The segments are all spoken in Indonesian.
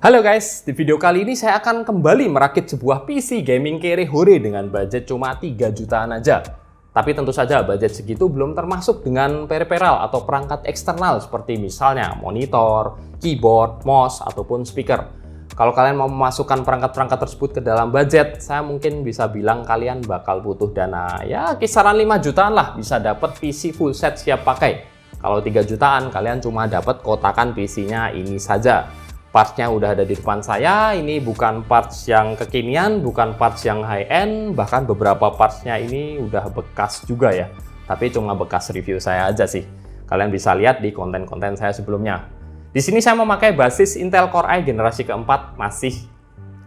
Halo guys, di video kali ini saya akan kembali merakit sebuah PC gaming Kerehore dengan budget cuma 3 jutaan aja. Tapi tentu saja budget segitu belum termasuk dengan peripheral atau perangkat eksternal seperti misalnya monitor, keyboard, mouse, ataupun speaker. Kalau kalian mau memasukkan perangkat-perangkat tersebut ke dalam budget, saya mungkin bisa bilang kalian bakal butuh dana ya kisaran 5 jutaan lah bisa dapat PC full set siap pakai. Kalau 3 jutaan kalian cuma dapat kotakan PC-nya ini saja. Partsnya udah ada di depan saya, ini bukan parts yang kekinian, bukan parts yang high-end, bahkan beberapa partsnya ini udah bekas juga ya. Tapi cuma bekas review saya aja sih. Kalian bisa lihat di konten-konten saya sebelumnya. Di sini saya memakai basis Intel Core i generasi keempat, masih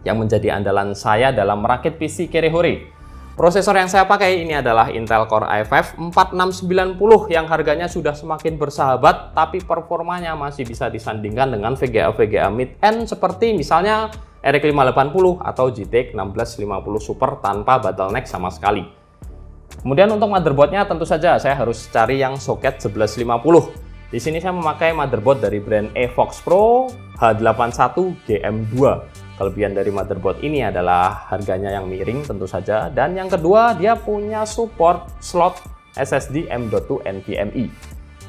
yang menjadi andalan saya dalam merakit PC Kerehore. Prosesor yang saya pakai ini adalah Intel Core i5 4690 yang harganya sudah semakin bersahabat, tapi performanya masih bisa disandingkan dengan VGA-VGA mid-end seperti misalnya RX 580 atau GTX 1650 Super tanpa bottleneck sama sekali. Kemudian untuk motherboardnya tentu saja saya harus cari yang soket 1150. Di sini saya memakai motherboard dari brand Evox Pro H81 GM2. Kelebihan dari motherboard ini adalah harganya yang miring tentu saja, dan yang kedua dia punya support slot SSD M.2 NVMe.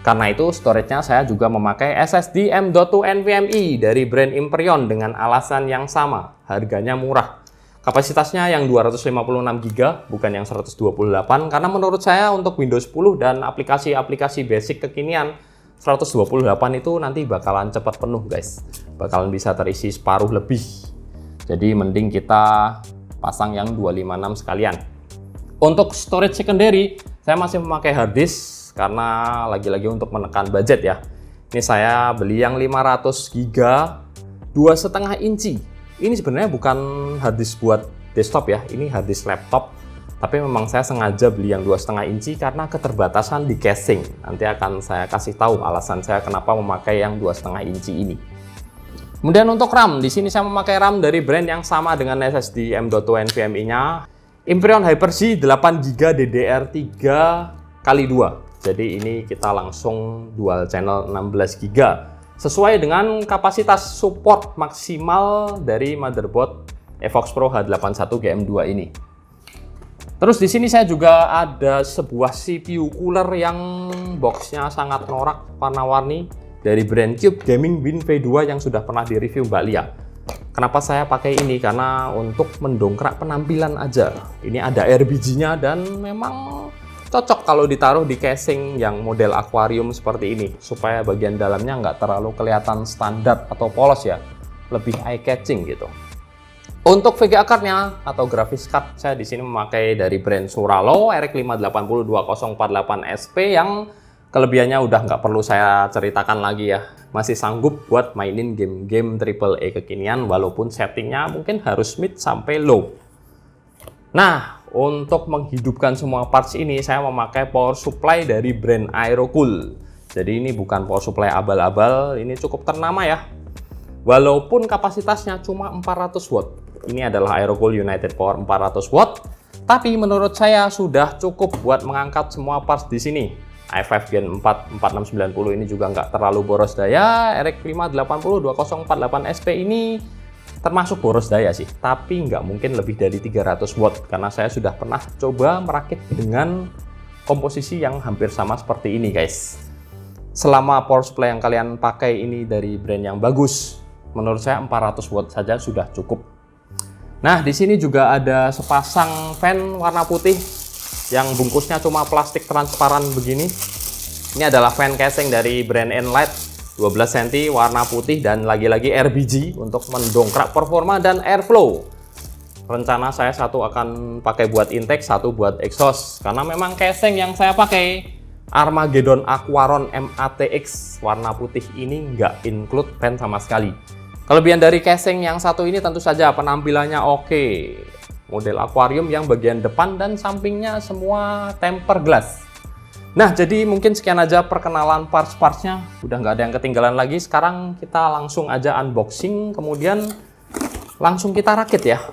Karena itu storage-nya saya juga memakai SSD M.2 NVMe dari brand Imprion dengan alasan yang sama, harganya murah. Kapasitasnya yang 256 GB bukan yang 128, karena menurut saya untuk Windows 10 dan aplikasi-aplikasi basic kekinian 128 itu nanti bakalan cepat penuh guys, bakalan bisa terisi separuh lebih. Jadi mending kita pasang yang 256 sekalian. Untuk storage secondary, saya masih memakai hard disk karena lagi-lagi untuk menekan budget ya. Ini saya beli yang 500 GB 2,5 inci. Ini sebenarnya bukan hard disk buat desktop ya, ini hard disk laptop. Tapi memang saya sengaja beli yang 2,5 inci karena keterbatasan di casing. Nanti akan saya kasih tahu alasan saya kenapa memakai yang 2,5 inci ini. Kemudian untuk RAM, di sini saya memakai RAM dari brand yang sama dengan SSD M.2 NVMe-nya, Imprion Hyper-Z 8GB DDR3 x 2. Jadi ini kita langsung dual channel 16GB. Sesuai dengan kapasitas support maksimal dari motherboard Evox Pro H81 GM2 ini. Terus di sini saya juga ada sebuah CPU cooler yang boxnya sangat norak warna-warni dari brand Cube Gaming Win V2 yang sudah pernah direview Mbak Lia. Kenapa saya pakai ini? Karena untuk mendongkrak penampilan aja. Ini ada RBG-nya dan memang cocok kalau ditaruh di casing yang model akuarium seperti ini, supaya bagian dalamnya nggak terlalu kelihatan standar atau polos ya, lebih eye-catching gitu. Untuk VGA card-nya atau graphics card, saya di sini memakai dari brand Suralo RX 580 2048 SP yang kelebihannya udah nggak perlu saya ceritakan lagi ya. Masih sanggup buat mainin game-game AAA kekinian walaupun settingnya mungkin harus mid sampai low. Nah, untuk menghidupkan semua parts ini saya memakai power supply dari brand Aerocool. Jadi ini bukan power supply abal-abal, ini cukup ternama ya. Walaupun kapasitasnya cuma 400 watt. Ini adalah Aerocool United Power 400 watt. Tapi menurut saya sudah cukup buat mengangkat semua parts di sini. i5 Gen 4 4690 ini juga nggak terlalu boros daya. RX 580 2048 SP ini termasuk boros daya sih, tapi nggak mungkin lebih dari 300 watt karena saya sudah pernah coba merakit dengan komposisi yang hampir sama seperti ini guys. Selama power supply yang kalian pakai ini dari brand yang bagus, menurut saya 400 watt saja sudah cukup. Nah, di sini juga ada sepasang fan warna putih yang bungkusnya cuma plastik transparan begini. Ini adalah fan casing dari brand Enlight 12 cm warna putih dan lagi-lagi RBG untuk mendongkrak performa dan airflow. Rencana saya satu akan pakai buat intake, satu buat exhaust, karena memang casing yang saya pakai Armageddon Aquaron MATX warna putih ini nggak include fan sama sekali. Kelebihan dari casing yang satu ini tentu saja penampilannya oke. Model akuarium yang bagian depan dan sampingnya semua tempered glass. Nah, jadi mungkin sekian aja perkenalan parts-partsnya. Udah nggak ada yang ketinggalan lagi. Sekarang kita langsung aja unboxing, kemudian langsung kita rakit ya.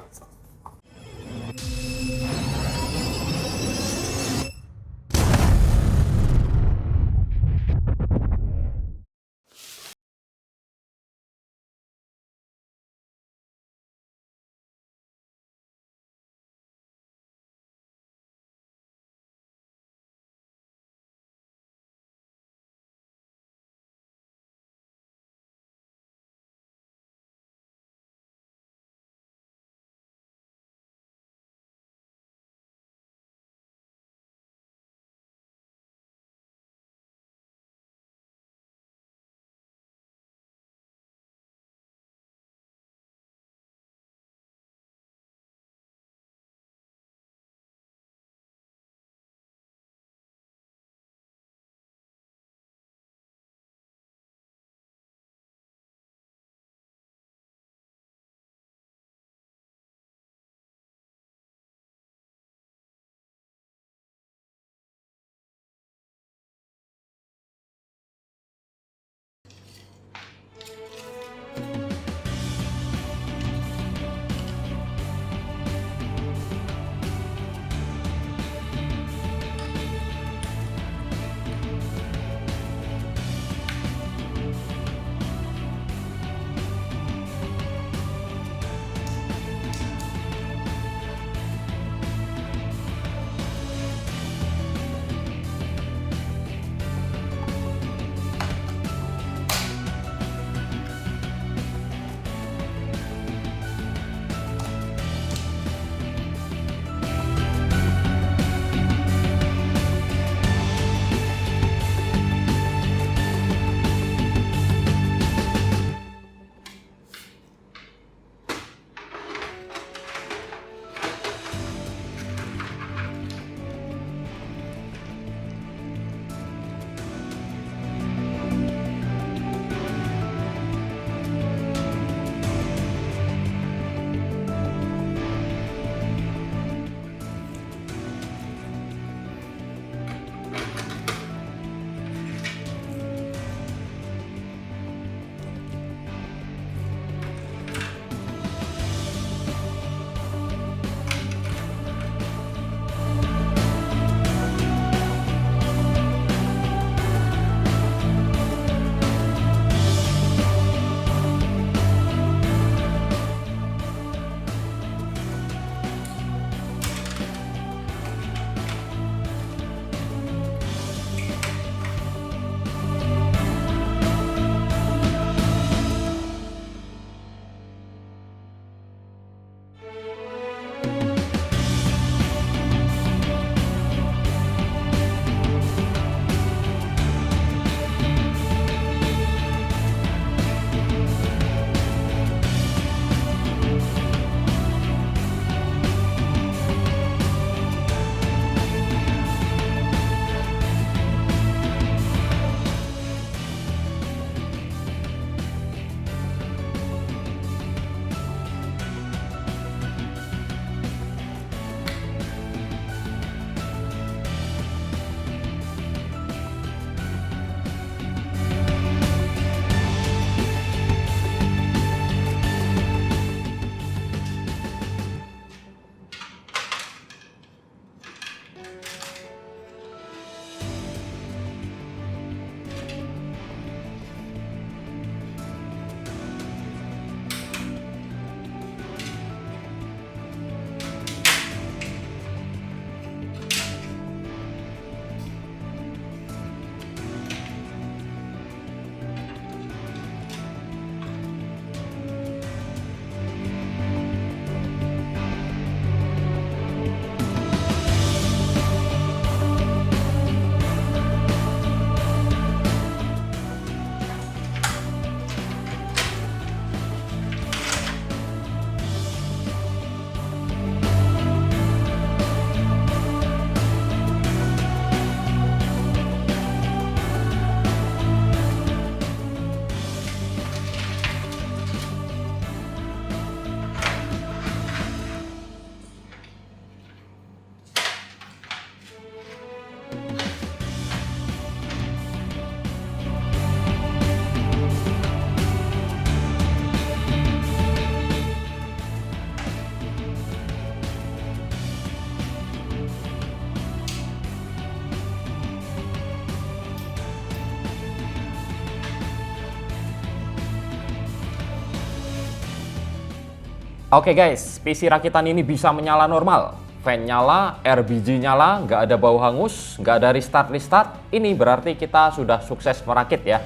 Oke guys, PC rakitan ini bisa menyala normal. Fan nyala, RBG nyala, nggak ada bau hangus, nggak ada restart. Ini berarti kita sudah sukses merakit ya.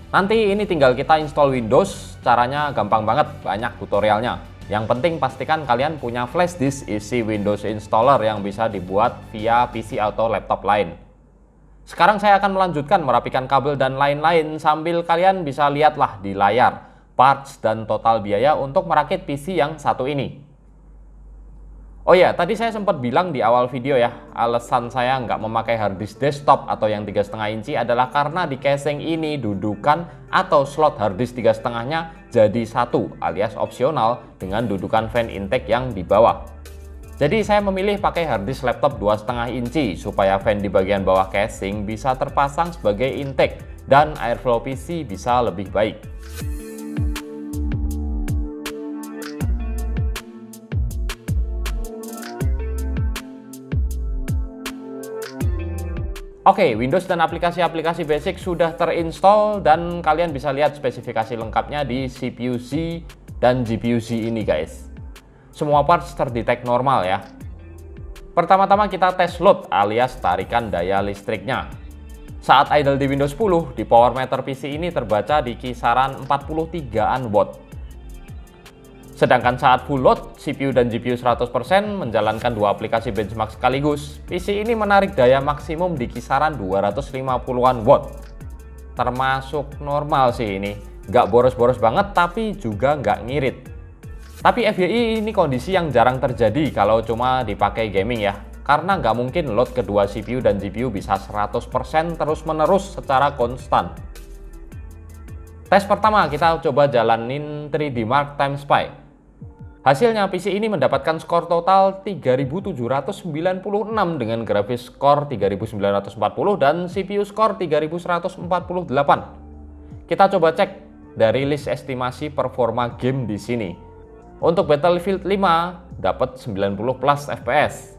Nanti ini tinggal kita install Windows, caranya gampang banget, banyak tutorialnya. Yang penting pastikan kalian punya flash disk isi Windows installer yang bisa dibuat via PC atau laptop lain. Sekarang saya akan melanjutkan merapikan kabel dan lain-lain sambil kalian bisa lihatlah di layar parts dan total biaya untuk merakit PC yang satu ini. Oh ya, tadi saya sempat bilang di awal video ya, alasan saya nggak memakai harddisk desktop atau yang 3,5 inci adalah karena di casing ini dudukan atau slot harddisk 3,5-nya jadi satu alias opsional dengan dudukan fan intake yang di bawah. Jadi saya memilih pakai harddisk laptop 2,5 inci supaya fan di bagian bawah casing bisa terpasang sebagai intake dan airflow PC bisa lebih baik. Oke, Windows dan aplikasi-aplikasi basic sudah terinstall dan kalian bisa lihat spesifikasi lengkapnya di CPU-Z dan GPU-Z ini guys. Semua parts terdetek normal ya. Pertama-tama kita tes load alias tarikan daya listriknya. Saat idle di Windows 10, di power meter PC ini terbaca di kisaran 43-an watt. Sedangkan saat full load, CPU dan GPU 100% menjalankan dua aplikasi benchmark sekaligus. PC ini menarik daya maksimum di kisaran 250-an watt. Termasuk normal sih ini. Nggak boros-boros banget, tapi juga nggak ngirit. Tapi FYI ini kondisi yang jarang terjadi kalau cuma dipakai gaming ya. Karena nggak mungkin load kedua CPU dan GPU bisa 100% terus-menerus secara konstan. Tes pertama kita coba jalanin 3D Mark Time Spy. Hasilnya PC ini mendapatkan skor total 3796 dengan grafis skor 3940 dan CPU skor 3148. Kita coba cek dari list estimasi performa game di sini. Untuk Battlefield 5 dapat 90 plus FPS.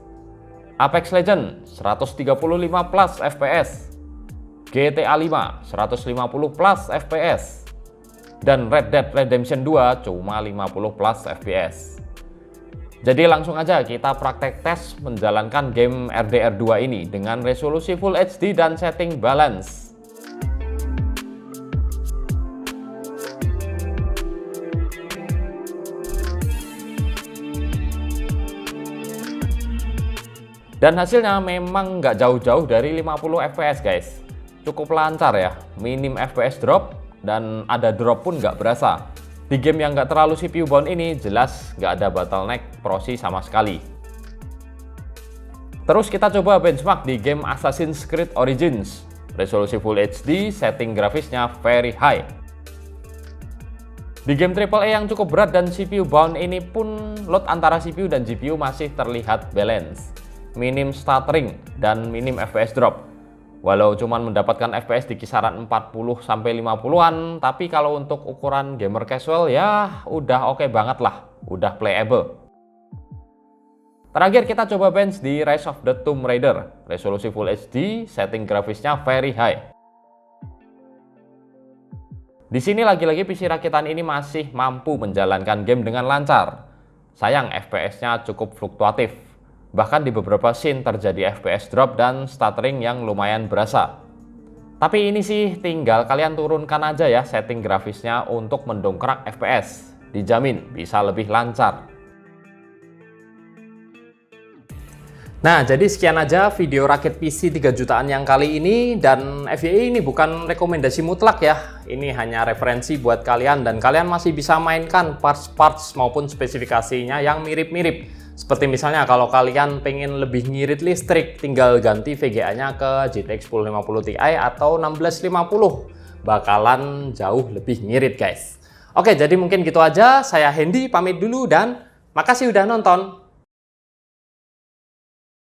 Apex Legends 135 plus FPS. GTA 5 150 plus FPS. Dan Red Dead Redemption 2 cuma 50 plus FPS. Jadi langsung aja kita praktek tes menjalankan game RDR 2 ini dengan resolusi Full HD dan setting balance. Dan hasilnya memang nggak jauh-jauh dari 50 FPS guys. Cukup lancar ya, minim FPS drop dan ada drop pun nggak berasa. Di game yang nggak terlalu CPU bound ini jelas nggak ada bottleneck prosi sama sekali. Terus kita coba benchmark di game Assassin's Creed Origins. Resolusi Full HD, setting grafisnya very high. Di game AAA yang cukup berat dan CPU bound ini pun load antara CPU dan GPU masih terlihat balance. Minim stuttering dan minim FPS drop. Walau cuman mendapatkan FPS di kisaran 40-50-an, tapi kalau untuk ukuran gamer casual ya udah oke banget lah, udah playable. Terakhir kita coba bench di Rise of the Tomb Raider, resolusi Full HD, setting grafisnya very high. Di sini lagi-lagi PC rakitan ini masih mampu menjalankan game dengan lancar. Sayang FPS-nya cukup fluktuatif. Bahkan di beberapa scene terjadi FPS drop dan stuttering yang lumayan berasa. Tapi ini sih tinggal kalian turunkan aja ya setting grafisnya untuk mendongkrak FPS. Dijamin bisa lebih lancar. Nah, jadi sekian aja video rakit PC 3 jutaan yang kali ini. Dan FYI ini bukan rekomendasi mutlak ya. Ini hanya referensi buat kalian dan kalian masih bisa mainkan parts-parts maupun spesifikasinya yang mirip-mirip. Seperti misalnya kalau kalian pengen lebih ngirit listrik, tinggal ganti VGA-nya ke GTX 1050 Ti atau 1650. Bakalan jauh lebih ngirit guys. Oke, jadi mungkin gitu aja. Saya Hendy pamit dulu dan makasih udah nonton.